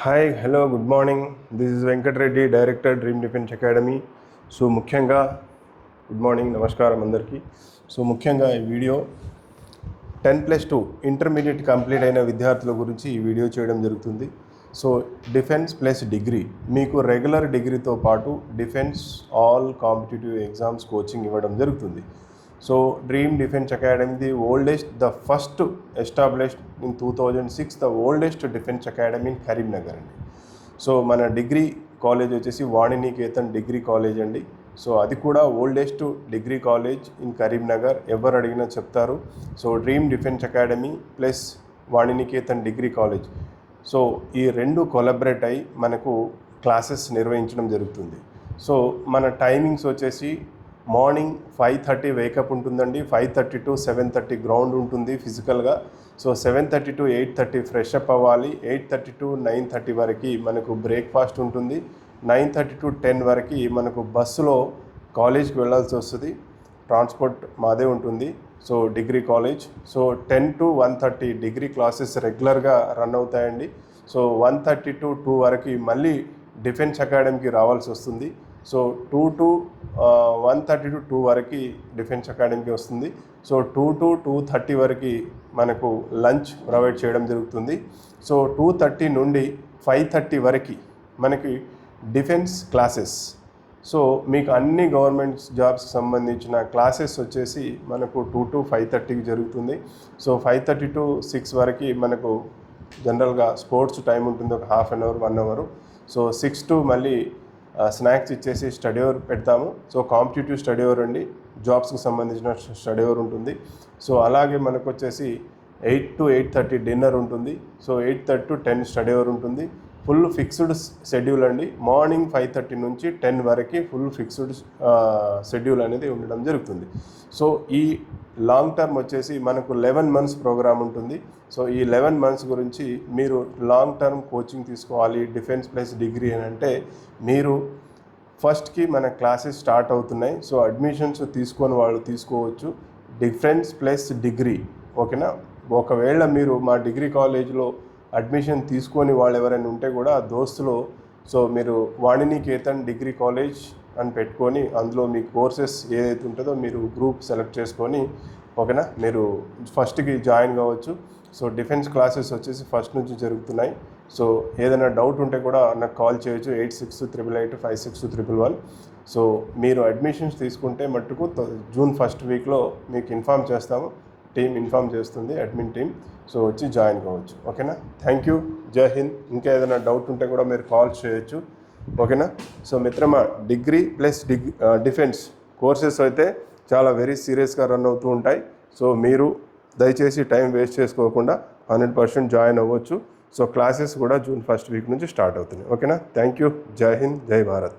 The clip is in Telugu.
Hi hello good morning. This is Venkat Reddy, director dream defence academy. So ముఖ్యంగా గుడ్ మార్నింగ్, నమస్కారం అందరికీ. సో ముఖ్యంగా ఈ వీడియో 10+2 ఇంటర్మీడియట్ కంప్లీట్ అయిన విద్యార్థుల గురించి ఈ వీడియో చేయడం జరుగుతుంది. సో డిఫెన్స్ ప్లస్ డిగ్రీ, మీకు రెగ్యులర్ డిగ్రీతో పాటు defence all competitive exams coaching ఇవ్వడం జరుగుతుంది. So dream defence academy the oldest, the first established in 2006, the oldest defence academy in Karimnagar అండి. సో మన డిగ్రీ కాలేజ్ వచ్చేసి వాణినికేతన్ డిగ్రీ కాలేజ్ అండి. సో అది కూడా oldest degree college in Karimnagar, ఎవరు అడిగినా చెప్తారు. So dream defence academy plus Vani Niketan degree college, so ఈ రెండు కొలాబరేట్ అయి మనకు క్లాసెస్ నిర్వహించడం జరుగుతుంది. సో మన టైమింగ్స్ వచ్చేసి మార్నింగ్ 5:30 వేకప్ ఉంటుందండి. 5:30 to 7:30 గ్రౌండ్ ఉంటుంది ఫిజికల్గా. సో 7:30 to 8:30 ఫ్రెష్ అప్ అవ్వాలి. 8:30 to 9:30 వరకు మనకు బ్రేక్ఫాస్ట్ ఉంటుంది. 9:30 to 10 వరకు మనకు బస్సులో కాలేజ్కి వెళ్ళాల్సి వస్తుంది. ట్రాన్స్పోర్ట్ మాదే ఉంటుంది. So degree college. So 10 to 1:30 degree classes రెగ్యులర్గా రన్ అవుతాయండి. సో 1:30 to 2 వరకు మళ్ళీ డిఫెన్స్ అకాడమీకి రావాల్సి వస్తుంది. సో 1:30 to 2 వరకు డిఫెన్స్ అకాడమీకి వస్తుంది. సో 2 to 2:30 వరకు మనకు లంచ్ ప్రొవైడ్ చేయడం జరుగుతుంది. సో 2:30 నుండి 5:30 వరకు మనకి డిఫెన్స్ క్లాసెస్. సో మీకు అన్ని గవర్నమెంట్ జాబ్స్కి సంబంధించిన క్లాసెస్ వచ్చేసి మనకు 2 to 5:30కి జరుగుతుంది. సో 5:30 to 6 వరకు మనకు జనరల్గా స్పోర్ట్స్ టైం ఉంటుంది, ఒక half an hour 1 hour. So 6 to మళ్ళీ స్నాక్స్ ఇచ్చేసి స్టడీ అవర్ పెడతాము. సో కాంపిటేటివ్ స్టడీ అవర్ అండి, జాబ్స్కి సంబంధించిన స్టడీ అవర్ ఉంటుంది. సో అలాగే మనకు వచ్చేసి 8 to 8:30 డిన్నర్ ఉంటుంది. సో 8:30 to 10 స్టడీ అవర్ ఉంటుంది. ఫుల్ ఫిక్స్డ్ షెడ్యూల్ అండి. మార్నింగ్ 5:30 నుంచి 10 వరకు ఫుల్ ఫిక్స్డ్ షెడ్యూల్ అనేది ఉండడం జరుగుతుంది. సో ఈ లాంగ్ టర్మ్ వచ్చేసి మనకు 11 months ప్రోగ్రామ్ ఉంటుంది. సో ఈ 11 months గురించి మీరు లాంగ్ టర్మ్ కోచింగ్ తీసుకోవాలి డిఫెన్స్ ప్లస్ డిగ్రీ అని అంటే, మీరు ఫస్ట్కి మన క్లాసెస్ స్టార్ట్ అవుతున్నాయి. సో అడ్మిషన్స్ తీసుకొని వాళ్ళు తీసుకోవచ్చు. డిఫెన్స్ ప్లస్ డిగ్రీ, ఓకేనా. ఒకవేళ మీరు మా డిగ్రీ కాలేజ్లో అడ్మిషన్ తీసుకొని వాళ్ళు ఎవరైనా ఉంటే కూడా ఆ దోస్తులో, సో మీరు వాణినికేతన్ డిగ్రీ కాలేజ్ అని పెట్టుకొని అందులో మీ కోర్సెస్ ఏదైతే ఉంటుందో మీరు గ్రూప్ సెలెక్ట్ చేసుకొని, ఓకేనా, మీరు ఫస్ట్కి జాయిన్ కావచ్చు. సో డిఫెన్స్ క్లాసెస్ వచ్చేసి ఫస్ట్ నుంచి జరుగుతున్నాయి. సో ఏదైనా డౌట్ ఉంటే కూడా నాకు కాల్ చేయొచ్చు, 8688856111. సో మీరు అడ్మిషన్స్ తీసుకుంటే మట్టుకు జూన్ 1st వీక్లో మీకు ఇన్ఫామ్ చేస్తాము. టీమ్ ఇన్ఫామ్ చేస్తుంది, అడ్మిన్ టీమ్. సో వచ్చి జాయిన్ కావచ్చు, ఓకేనా. థ్యాంక్ యూ, జై హింద్. ఇంకా ఏదైనా డౌట్ ఉంటే కూడా మీరు కాల్ చేయొచ్చు, ఓకేనా. సో మిత్రమా, డిగ్రీ ప్లస్ డిఫెన్స్ కోర్సెస్ అయితే చాలా వెరీ సీరియస్గా రన్ అవుతూ ఉంటాయి. సో మీరు దయచేసి టైం వేస్ట్ చేసుకోకుండా 100% జాయిన్ అవ్వచ్చు. సో క్లాసెస్ కూడా జూన్ 1st వీక్ నుంచి స్టార్ట్ అవుతున్నాయి, ఓకేనా. థ్యాంక్ యూ, జై హింద్, జై భారత్.